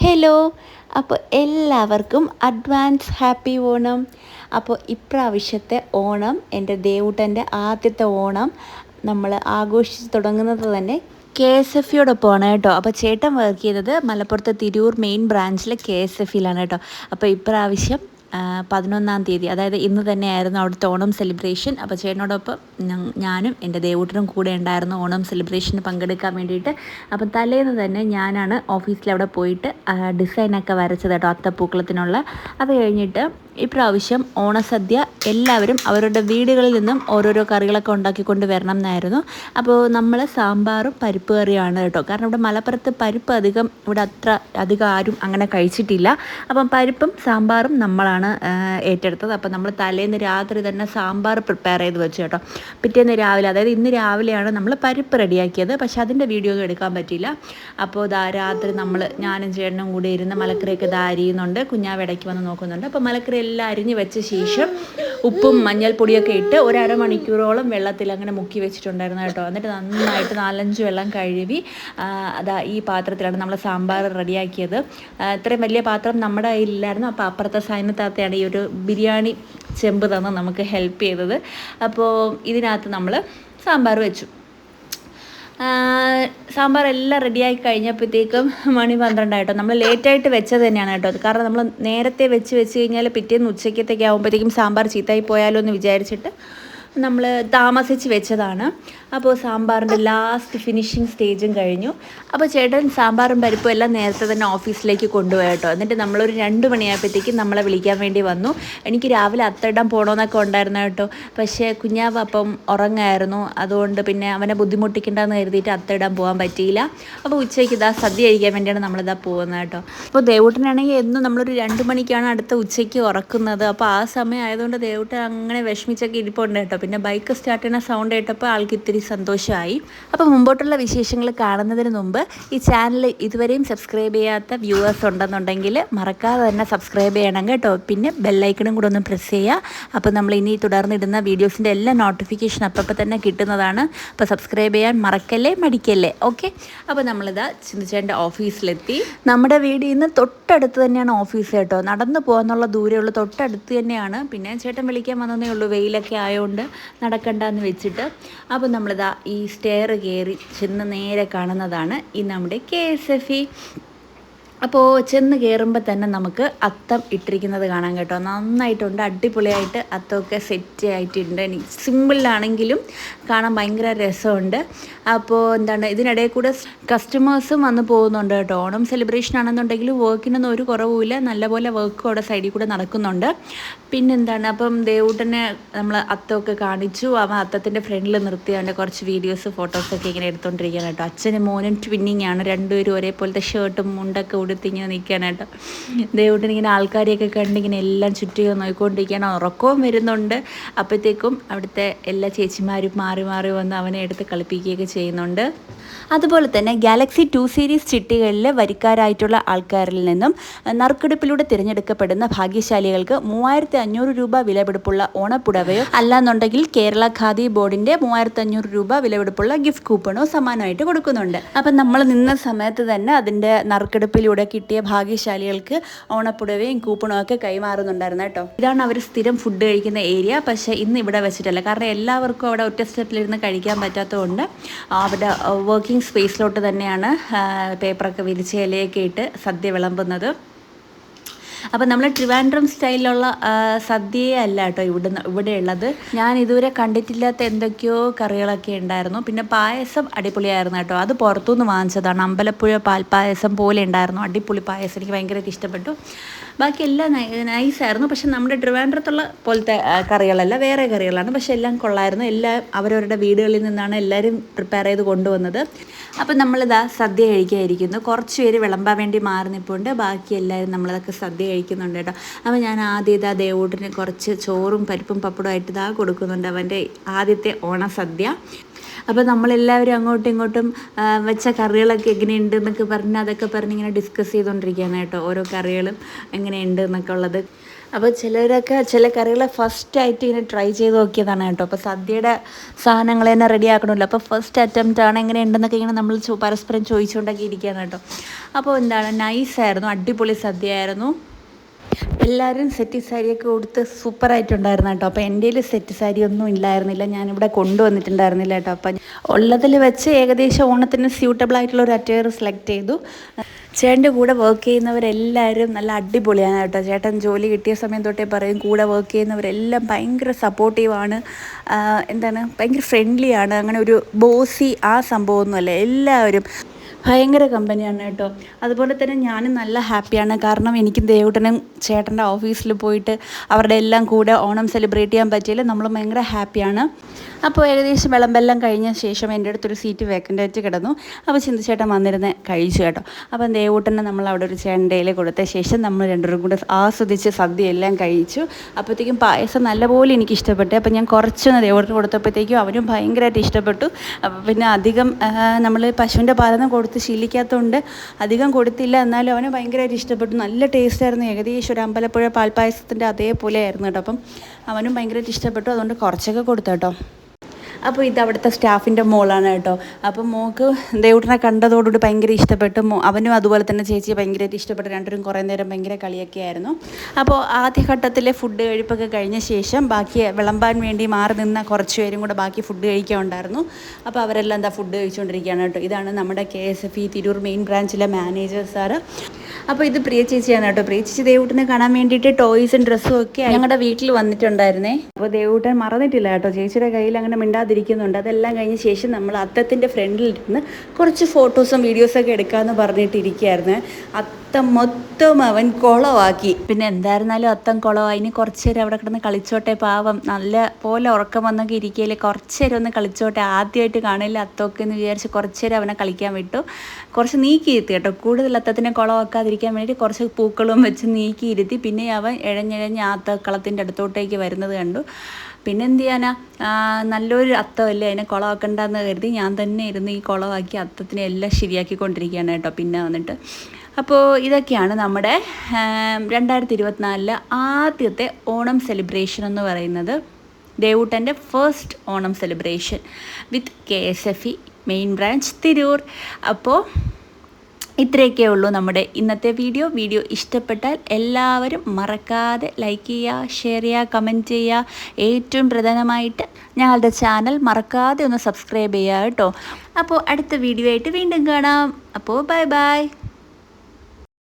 Hello. അപ്പോൾ എല്ലാവർക്കും advance happy Onam. അപ്പോൾ ഇപ്രാവശ്യത്തെ ഓണം എൻ്റെ ദേവൂട്ടൻ്റെ ആദ്യത്തെ ഓണം നമ്മൾ ആഘോഷിച്ച് തുടങ്ങുന്നത് തന്നെ KSF-യോടൊപ്പമാണ് കേട്ടോ. അപ്പോൾ ചേട്ടൻ വർക്ക് ചെയ്തത് മലപ്പുറത്തെ തിരൂർ മെയിൻ ബ്രാഞ്ചിലെ KSF-ലാണ് കേട്ടോ. അപ്പോൾ ഇപ്രാവശ്യം 11-ാം തീയതി, അതായത് ഇന്ന് തന്നെയായിരുന്നു അവിടുത്തെ ഓണം സെലിബ്രേഷൻ. അപ്പോൾ ചേട്ടനോടൊപ്പം ഞാനും എൻ്റെ ദേവൂട്ടനും കൂടെ ഉണ്ടായിരുന്നു ഓണം സെലിബ്രേഷന് പങ്കെടുക്കാൻ വേണ്ടിയിട്ട്. അപ്പം തലേന്ന് തന്നെ ഞാനാണ് ഓഫീസിലവിടെ പോയിട്ട് ഡിസൈനൊക്കെ വരച്ചത് കേട്ടോ, അത്തപ്പൂക്കളത്തിനുള്ള. അത് കഴിഞ്ഞിട്ട് ഇപ്രാവശ്യം ഓണസദ്യ എല്ലാവരും അവരുടെ വീടുകളിൽ നിന്നും ഓരോരോ കറികളൊക്കെ ഉണ്ടാക്കിക്കൊണ്ട് വരണം എന്നായിരുന്നു. അപ്പോൾ നമ്മൾ സാമ്പാറും പരിപ്പ് കറിയാണ് കേട്ടോ. കാരണം ഇവിടെ മലപ്പുറത്ത് പരിപ്പ് ഇവിടെ അധികം ആരും അങ്ങനെ കഴിച്ചിട്ടില്ല. അപ്പം പരിപ്പും സാമ്പാറും നമ്മളാണ് ഏറ്റെടുത്തത്. അപ്പോൾ നമ്മൾ തലേന്ന് രാത്രി തന്നെ സാമ്പാർ പ്രിപ്പയർ ചെയ്ത് വെച്ചു കേട്ടോ. പിറ്റേന്ന് രാവിലെ, അതായത് ഇന്ന് രാവിലെയാണ് നമ്മൾ പരിപ്പ് റെഡിയാക്കിയത്. പക്ഷെ അതിൻ്റെ വീഡിയോ ഒന്നും എടുക്കാൻ പറ്റിയില്ല. അപ്പോൾ രാത്രി ഞാനും ചേട്ടനും കൂടി ഇരുന്ന് മലക്കറിയൊക്കെ അരിയുന്നുണ്ട്. കുഞ്ഞാവ് ഇടയ്ക്ക് വന്ന് നോക്കുന്നുണ്ട്. അപ്പോൾ മലക്കറി എല്ലാം അരിഞ്ഞ് വെച്ച ശേഷം ഉപ്പും മഞ്ഞൾപ്പൊടിയൊക്കെ ഇട്ട് ഒരു അരമണിക്കൂറോളം വെള്ളത്തിൽ അങ്ങനെ മുക്കി വെച്ചിട്ടുണ്ടായിരുന്നു കേട്ടോ. എന്നിട്ട് നന്നായിട്ട് 4-5 വെള്ളം കഴുകി ഈ പാത്രത്തിലാണ് നമ്മൾ സാമ്പാർ റെഡിയാക്കിയത്. ഇത്രയും വലിയ പാത്രം നമ്മുടെ കയ്യിലില്ലായിരുന്നു. അപ്പോൾ അപ്പുറത്തെ സൈനത്താത്തെയാണ് ഈ ഒരു ബിരിയാണി ചെമ്പ് തന്ന് നമുക്ക് ഹെൽപ്പ് ചെയ്തത്. അപ്പോൾ ഇതിനകത്ത് നമ്മൾ സാമ്പാർ വെച്ചു. സാമ്പാർ എല്ലാം റെഡിയാക്കി കഴിഞ്ഞപ്പോഴത്തേക്കും മണി 12 ആയിട്ടോ. നമ്മൾ ലേറ്റായിട്ട് വെച്ചത് തന്നെയാണ് കേട്ടോ. കാരണം നമ്മൾ നേരത്തെ വെച്ച് കഴിഞ്ഞാൽ പിറ്റേന്ന് ഉച്ചയ്ക്കത്തേക്ക് ആകുമ്പോഴത്തേക്കും സാമ്പാർ ചീത്തയായി പോയാലോ എന്ന് വിചാരിച്ചിട്ട് നമ്മൾ താമസിച്ച് വെച്ചതാണ്. അപ്പോൾ സാമ്പാറിൻ്റെ ലാസ്റ്റ് ഫിനിഷിങ് സ്റ്റേജും കഴിഞ്ഞു. അപ്പോൾ ചേട്ടൻ സാമ്പാറും പരിപ്പും എല്ലാം നേരത്തെ തന്നെ ഓഫീസിലേക്ക് കൊണ്ടുപോയി കേട്ടോ. എന്നിട്ട് നമ്മളൊരു 2 മണിയായപ്പോഴത്തേക്കും നമ്മളെ വിളിക്കാൻ വേണ്ടി വന്നു. എനിക്ക് രാവിലെ അത്തയിടാൻ പോകണമെന്നൊക്കെ ഉണ്ടായിരുന്നു കേട്ടോ. പക്ഷേ കുഞ്ഞാവ് അപ്പം ഉറങ്ങായിരുന്നു. അതുകൊണ്ട് പിന്നെ അവനെ ബുദ്ധിമുട്ടിക്കേണ്ടെന്ന് കരുതിയിട്ട് അത്തയിടാൻ പോകാൻ പറ്റിയില്ല. അപ്പോൾ ഉച്ചയ്ക്ക് സദ്യ കഴിക്കാൻ വേണ്ടിയാണ് നമ്മളിതാ പോകുന്നത് കേട്ടോ. അപ്പോൾ ദേവൂട്ടനാണെങ്കിൽ എന്നും നമ്മളൊരു 2 മണിക്കാണ് അടുത്ത ഉച്ചയ്ക്ക് ഉറക്കുന്നത്. അപ്പോൾ ആ സമയം ആയതുകൊണ്ട് ദേവൂട്ടൻ അങ്ങനെ വിഷമിച്ചൊക്കെ ഇരിപ്പുണ്ട് കേട്ടോ. പിന്നെ ബൈക്ക് സ്റ്റാർട്ട് ചെയ്യുന്ന സൗണ്ട് കേട്ടപ്പോൾ ആൾക്ക് ഇത്തിരി സന്തോഷമായി. അപ്പോൾ മുമ്പോട്ടുള്ള വിശേഷങ്ങൾ കാണുന്നതിന് മുമ്പ് ഈ ചാനൽ ഇതുവരെയും സബ്സ്ക്രൈബ് ചെയ്യാത്ത വ്യൂവേഴ്സ് ഉണ്ടെന്നുണ്ടെങ്കിൽ മറക്കാതെ തന്നെ സബ്സ്ക്രൈബ് ചെയ്യണം കേട്ടോ. പിന്നെ ബെല്ലൈക്കണും കൂടെ ഒന്ന് പ്രസ് ചെയ്യുക. അപ്പോൾ നമ്മൾ ഇനി തുടർന്നിടുന്ന വീഡിയോസിൻ്റെ എല്ലാ നോട്ടിഫിക്കേഷൻ അപ്പം തന്നെ കിട്ടുന്നതാണ്. അപ്പോൾ സബ്സ്ക്രൈബ് ചെയ്യാൻ മറക്കല്ലേ, മടിക്കല്ലേ. ഓക്കെ. അപ്പോൾ നമ്മളിതാ ചിന്തിച്ചേട്ടൻ്റെ ഓഫീസിലെത്തി. നമ്മുടെ വീടിൽ നിന്ന് തൊട്ടടുത്ത് തന്നെയാണ് ഓഫീസ് കേട്ടോ. നടന്നു പോകാനുള്ള ദൂരമുള്ളൂ, തൊട്ടടുത്ത് തന്നെയാണ്. പിന്നെ ചേട്ടൻ വിളിക്കാൻ വന്നതേ ഉള്ളൂ, വെയിലൊക്കെ ആയതുകൊണ്ട് നടക്കണ്ടെന്ന് വെച്ചിട്ട്. അപ്പോൾ നമ്മളിതാ ഈ സ്റ്റെയർ കയറി ചെന്ന് നേരെ കാണുന്നതാണ് ഈ നമ്മുടെ KSF. അപ്പോൾ ചെന്ന് കയറുമ്പോൾ തന്നെ നമുക്ക് അത്തം ഇട്ടിരിക്കുന്നത് കാണാൻ കേട്ടോ. നന്നായിട്ടുണ്ട്, അടിപൊളിയായിട്ട് അത്തമൊക്കെ സെറ്റ് ആയിട്ടുണ്ട്. സിമ്പിളാണെങ്കിലും കാണാൻ ഭയങ്കര രസമുണ്ട്. അപ്പോൾ ഇതിനിടയിൽ കൂടെ കസ്റ്റമേഴ്സും വന്ന് പോകുന്നുണ്ട് കേട്ടോ. ഓണം സെലിബ്രേഷൻ ആണെന്നുണ്ടെങ്കിൽ വർക്കിനൊന്നും ഒരു കുറവുമില്ല, നല്ലപോലെ വർക്കും അവിടെ സൈഡിൽ കൂടെ നടക്കുന്നുണ്ട്. അപ്പം ദേവൂട്ടനെ നമ്മൾ അത്തമൊക്കെ കാണിച്ചു. അവൻ അത്തത്തിൻ്റെ ഫ്രണ്ടിൽ നിർത്തി അവൻ്റെ കുറച്ച് വീഡിയോസ് ഫോട്ടോസൊക്കെ ഇങ്ങനെ എടുത്തുകൊണ്ടിരിക്കുകയാണ് കേട്ടോ. അച്ഛനും മോനും ട്വിന്നിങ് ആണ്, രണ്ടുപേരും ഒരേപോലത്തെ ഷർട്ടും മുണ്ടൊക്കെ ഉടുത്തിങ്ങനെ നിൽക്കുകയാണ് കേട്ടോ. ദേവൂട്ടൻ ഇങ്ങനെ ആൾക്കാരെയൊക്കെ കണ്ടിങ്ങനെ എല്ലാം ചുറ്റുക നോക്കിക്കൊണ്ടിരിക്കുകയാണ്. ഉറക്കവും വരുന്നുണ്ട്. അപ്പോഴത്തേക്കും അവിടുത്തെ എല്ലാ ചേച്ചിമാരും മാറി മാറി വന്ന് അവനെ എടുത്ത് കളിപ്പിക്കുകയൊക്കെ ചെയ്യുന്നുണ്ട്. അതുപോലെ തന്നെ ഗാലക്സി 2 സീരീസ് ചിട്ടികളിലെ വരിക്കാരായിട്ടുള്ള ആൾക്കാരിൽ നിന്നും നറുക്കെടുപ്പിലൂടെ തിരഞ്ഞെടുക്കപ്പെടുന്ന ഭാഗ്യശാലികൾക്ക് 3500 രൂപ വിലപിടിപ്പുള്ള ഓണപ്പുടവയോ അല്ലാന്നുണ്ടെങ്കിൽ കേരള ഖാദി ബോർഡിൻ്റെ 3500 രൂപ വിലപിടിപ്പുള്ള ഗിഫ്റ്റ് കൂപ്പണോ സമ്മാനമായിട്ട് കൊടുക്കുന്നുണ്ട്. അപ്പം നമ്മൾ നിന്ന സമയത്ത് തന്നെ അതിൻ്റെ നറുക്കെടുപ്പിലൂടെ കിട്ടിയ ഭാഗ്യശാലികൾക്ക് ഓണപ്പുടവയും കൂപ്പണും ഒക്കെ കൈമാറുന്നുണ്ടായിരുന്നു കേട്ടോ. ഇതാണ് അവർ സ്ഥിരം ഫുഡ് കഴിക്കുന്ന ഏരിയ. പക്ഷേ ഇന്ന് ഇവിടെ വെച്ചിട്ടല്ല, കാരണം എല്ലാവർക്കും അവിടെ ഒറ്റ സ്റ്റെപ്പിലിരുന്ന് കഴിക്കാൻ പറ്റാത്തതുകൊണ്ട് അവിടെ വർക്കിംഗ് സ്പേസിലോട്ട് തന്നെയാണ് പേപ്പറൊക്കെ വിരിച്ച് ഇലയൊക്കെ ഇട്ട് സദ്യ വിളമ്പുന്നത്. അപ്പം നമ്മൾ ട്രിവാൻഡ്രം സ്റ്റൈലിലുള്ള സദ്യയെ അല്ല കേട്ടോ ഇവിടെ ഉള്ളത്. ഞാൻ ഇതുവരെ കണ്ടിട്ടില്ലാത്ത എന്തൊക്കെയോ കറികളൊക്കെ ഉണ്ടായിരുന്നു. പിന്നെ പായസം അടിപൊളിയായിരുന്നു കേട്ടോ. അത് പുറത്തുനിന്ന് വാങ്ങിച്ചതാണ്, അമ്പലപ്പുഴ പാൽപ്പായസം പോലെ ഉണ്ടായിരുന്നു. അടിപൊളി പായസം, എനിക്ക് ഭയങ്കരമായിട്ട് ഇഷ്ടപ്പെട്ടു. ബാക്കി എല്ലാം നൈസായിരുന്നു. പക്ഷെ നമ്മുടെ ട്രിവാൻഡ്രത്തുള്ള പോലത്തെ കറികളല്ല, വേറെ കറികളാണ്. പക്ഷെ എല്ലാം കൊള്ളായിരുന്നു. എല്ലാം അവരവരുടെ വീടുകളിൽ നിന്നാണ് എല്ലാവരും പ്രിപ്പയർ ചെയ്ത് കൊണ്ടുവന്നത്. അപ്പം നമ്മളിതാ സദ്യ കഴിക്കാതിരിക്കുന്നു. കുറച്ച് പേര് വിളമ്പാൻ വേണ്ടി മാറി നിൽപ്പുണ്ട്, ബാക്കി എല്ലാവരും നമ്മളതൊക്കെ സദ്യ കഴിക്കുന്നുണ്ട് കേട്ടോ. അപ്പോൾ ഞാൻ ആദ്യം ദേവൂട്ടിന് കുറച്ച് ചോറും പരിപ്പും പപ്പടമായിട്ട് കൊടുക്കുന്നുണ്ട്, അവൻ്റെ ആദ്യത്തെ ഓണസദ്യ. അപ്പോൾ നമ്മളെല്ലാവരും അങ്ങോട്ടും ഇങ്ങോട്ടും വെച്ച കറികളൊക്കെ എങ്ങനെയുണ്ട് എന്നൊക്കെ പറഞ്ഞ് അതൊക്കെ പറഞ്ഞ് ഇങ്ങനെ ഡിസ്കസ് ചെയ്തുകൊണ്ടിരിക്കുകയാണ് കേട്ടോ. ഓരോ കറികളും എങ്ങനെയുണ്ട് എന്നൊക്കെ ഉള്ളത്. അപ്പോൾ ചിലരൊക്കെ ചില കറികൾ ഫസ്റ്റായിട്ട് ഇങ്ങനെ ട്രൈ ചെയ്ത് നോക്കിയതാണ് കേട്ടോ. അപ്പോൾ സദ്യയുടെ സാധനങ്ങൾ തന്നെ റെഡി ആക്കണമല്ലോ. അപ്പോൾ ഫസ്റ്റ് അറ്റംപ്റ്റ് ആണ്, എങ്ങനെയുണ്ടെന്നൊക്കെ ഇങ്ങനെ നമ്മൾ പരസ്പരം ചോദിച്ചുകൊണ്ടൊക്കെ ഇരിക്കുകയാണ് കേട്ടോ. അപ്പോൾ എന്താണ്, നൈസായിരുന്നു, അടിപൊളി സദ്യയായിരുന്നു. എല്ലാവരും സെറ്റ് സാരിയൊക്കെ കൊടുത്ത് സൂപ്പറായിട്ടുണ്ടായിരുന്നു കേട്ടോ. അപ്പോൾ എൻ്റെ കയ്യിൽ സെറ്റ് സാരി ഒന്നും ഇല്ലായിരുന്നില്ല, ഞാനിവിടെ കൊണ്ടുവന്നിട്ടുണ്ടായിരുന്നില്ല കേട്ടോ. അപ്പം ഉള്ളതിൽ വെച്ച് ഏകദേശം ഓണത്തിന് സ്യൂട്ടബിൾ ആയിട്ടുള്ള ഒരു അറ്റയർ സെലക്ട് ചെയ്തു. ചേട്ടൻ്റെ കൂടെ വർക്ക് ചെയ്യുന്നവരെല്ലാവരും നല്ല അടിപൊളിയാണ് കേട്ടോ. ചേട്ടൻ ജോലി കിട്ടിയ സമയം തൊട്ടേ പറയും, കൂടെ വർക്ക് ചെയ്യുന്നവരെല്ലാം ഭയങ്കര സപ്പോർട്ടീവാണ്, ഭയങ്കര ഫ്രണ്ട്ലിയാണ്. അങ്ങനെ ഒരു ബോസി ആ സംഭവമൊന്നുമല്ല, എല്ലാവരും ഭയങ്കര കമ്പനിയാണ് കേട്ടോ. അതുപോലെ തന്നെ ഞാനും നല്ല ഹാപ്പിയാണ്, കാരണം എനിക്കും ദേവൂട്ടനും ചേട്ടൻ്റെ ഓഫീസിൽ പോയിട്ട് അവരുടെ എല്ലാം കൂടെ ഓണം സെലിബ്രേറ്റ് ചെയ്യാൻ പറ്റിയില്ല. നമ്മൾ ഭയങ്കര ഹാപ്പിയാണ്. അപ്പോൾ ഏകദേശം വിളമ്പെല്ലാം കഴിഞ്ഞ ശേഷം എൻ്റെ അടുത്തൊരു സീറ്റ് വേക്കൻ്റ് ആയിട്ട് കിടന്നു. അപ്പോൾ ചിന്തിച്ചേട്ടൻ വന്നിരുന്ന് കഴിച്ചു കേട്ടോ. അപ്പം ദേവൂട്ടനെ നമ്മൾ അവിടെ ഒരു ചേണ്ടയിൽ കൊടുത്ത ശേഷം നമ്മൾ രണ്ടുപേരും കൂടെ ആസ്വദിച്ച് സദ്യയെല്ലാം കഴിച്ചു. അപ്പോഴത്തേക്കും പായസം നല്ലപോലെ എനിക്ക് ഇഷ്ടപ്പെട്ടു. അപ്പോൾ ഞാൻ കുറച്ചൊന്ന് ദേവൂട്ടന് കൊടുത്തപ്പോഴത്തേക്കും അവനും ഭയങ്കരമായിട്ട് ഇഷ്ടപ്പെട്ടു. അപ്പോൾ പിന്നെ അധികം നമ്മൾ പശുവിൻ്റെ പാലൊന്നും കൊടുത്ത് ശീലിക്കാത്തതുകൊണ്ട് അധികം കൊടുത്തില്ല, എന്നാലും അവന് ഭയങ്കരമായിട്ട് ഇഷ്ടപ്പെട്ടു. നല്ല ടേസ്റ്റായിരുന്നു, ഏകദേശം ഒരു അമ്പലപ്പുഴ പാൽപ്പായസത്തിൻ്റെ അതേപോലെ ആയിരുന്നു കേട്ടോ. അപ്പം അവനും ഭയങ്കരമായിട്ട് ഇഷ്ടപ്പെട്ടു, അതുകൊണ്ട് കുറച്ചൊക്കെ കൊടുത്തു കേട്ടോ. അപ്പോൾ ഇത് അവിടുത്തെ സ്റ്റാഫിൻ്റെ മോളാണ് കേട്ടോ. അപ്പം മോൾക്ക് ദേവൂട്ടനെ കണ്ടതോടുകൂടി ഭയങ്കര ഇഷ്ടപ്പെട്ടു. അവനും അതുപോലെ തന്നെ ചേച്ചിയെ ഭയങ്കരമായിട്ട് ഇഷ്ടപ്പെട്ടു. രണ്ടുപേരും കുറേ നേരം ഭയങ്കര കളിയൊക്കെ ആയിരുന്നു. അപ്പോൾ ആദ്യഘട്ടത്തിലെ ഫുഡ് കഴിപ്പൊക്കെ കഴിഞ്ഞ ശേഷം ബാക്കി വിളമ്പാൻ വേണ്ടി മാറി നിന്ന കുറച്ച് പേരും കൂടെ ബാക്കി ഫുഡ് കഴിക്കാൻ ഉണ്ടായിരുന്നു. അപ്പോൾ അവരെല്ലാം ഫുഡ് കഴിച്ചുകൊണ്ടിരിക്കുകയാണ് കേട്ടോ. ഇതാണ് നമ്മുടെ KSFE തിരൂർ മെയിൻ ബ്രാഞ്ചിലെ മാനേജർ സാറ്. അപ്പോൾ ഇത് പ്രിയ ചേച്ചിയാണ് കേട്ടോ. പ്രിയ ചേച്ചി ദേവൂട്ടനെ കാണാൻ വേണ്ടിയിട്ട് ടോയ്സും ഡ്രസ്സും ഒക്കെ ഞങ്ങളുടെ വീട്ടിൽ വന്നിട്ടുണ്ടായിരുന്നേ. അപ്പോൾ ദേവൂട്ടൻ മറന്നിട്ടില്ല കേട്ടോ, ചേച്ചിയുടെ കയ്യിൽ അങ്ങനെ മിണ്ടാതിരിക്കുന്നുണ്ട്. അതെല്ലാം കഴിഞ്ഞ ശേഷം നമ്മൾ അത്തത്തിൻ്റെ ഫ്രണ്ടിലിരുന്ന് കുറച്ച് ഫോട്ടോസും വീഡിയോസൊക്കെ എടുക്കാമെന്ന് പറഞ്ഞിട്ടിരിക്കുകയായിരുന്നു. അത്തം മൊത്തം അവൻ കുളമാക്കി. പിന്നെ എന്തായിരുന്നാലും അത്തം കുളമായി. ഇനി കുറച്ച് നേരം അവിടെ കിടന്ന് കളിച്ചോട്ടെ, പാവം നല്ല പോലെ ഉറക്കം വന്നൊക്കെ ഇരിക്കുകയില്ലേ, കുറച്ച് നേരം ഒന്ന് കളിച്ചോട്ടെ, ആദ്യമായിട്ട് കാണില്ല അത്തമൊക്കെ എന്ന് വിചാരിച്ച് കുറച്ച് നേരം അവനെ കളിക്കാൻ വിട്ടു. കുറച്ച് നീക്കിയിരുത്തി കേട്ടോ, കൂടുതൽ അത്തത്തിനെ കുളമാക്കാതിരിക്കാൻ വേണ്ടി കുറച്ച് പൂക്കളും വെച്ച് നീക്കിയിരുത്തി. പിന്നെ അവൻ ഇഴഞ്ഞിഴഞ്ഞ് അത്തക്കളത്തിൻ്റെ അടുത്തോട്ടേക്ക് വരുന്നത് കണ്ടു. പിന്നെ എന്ത് ചെയ്യാനാ, നല്ലൊരു അത്തമല്ലേ, അതിനെ കുളമാക്കണ്ടെന്ന് കരുതി ഞാൻ തന്നെ ഇരുന്ന് ഈ കുളമാക്കി അത്തത്തിനെ എല്ലാം ശരിയാക്കിക്കൊണ്ടിരിക്കുകയാണ് കേട്ടോ. പിന്നെ വന്നിട്ട് അപ്പോൾ ഇതൊക്കെയാണ് നമ്മുടെ 2024 ആദ്യത്തെ ഓണം സെലിബ്രേഷൻ എന്ന് പറയുന്നത്. ദേവൂട്ടൻ്റെ ഫസ്റ്റ് ഓണം സെലിബ്രേഷൻ വിത്ത് KSFE മെയിൻ ബ്രാഞ്ച് തിരൂർ. അപ്പോൾ ഇത്രയൊക്കെ ഉള്ളൂ നമ്മുടെ ഇന്നത്തെ വീഡിയോ ഇഷ്ടപ്പെട്ടാൽ എല്ലാവരും മറക്കാതെ ലൈക്ക് ചെയ്യുക, ഷെയർ ചെയ്യുക, കമൻറ്റ് ചെയ്യുക. ഏറ്റവും പ്രധാനമായിട്ട് ഞങ്ങളുടെ ചാനൽ മറക്കാതെ ഒന്ന് സബ്സ്ക്രൈബ് ചെയ്യുക കേട്ടോ. അപ്പോൾ അടുത്ത വീഡിയോ ആയിട്ട് വീണ്ടും കാണാം. അപ്പോൾ ബൈ ബൈ.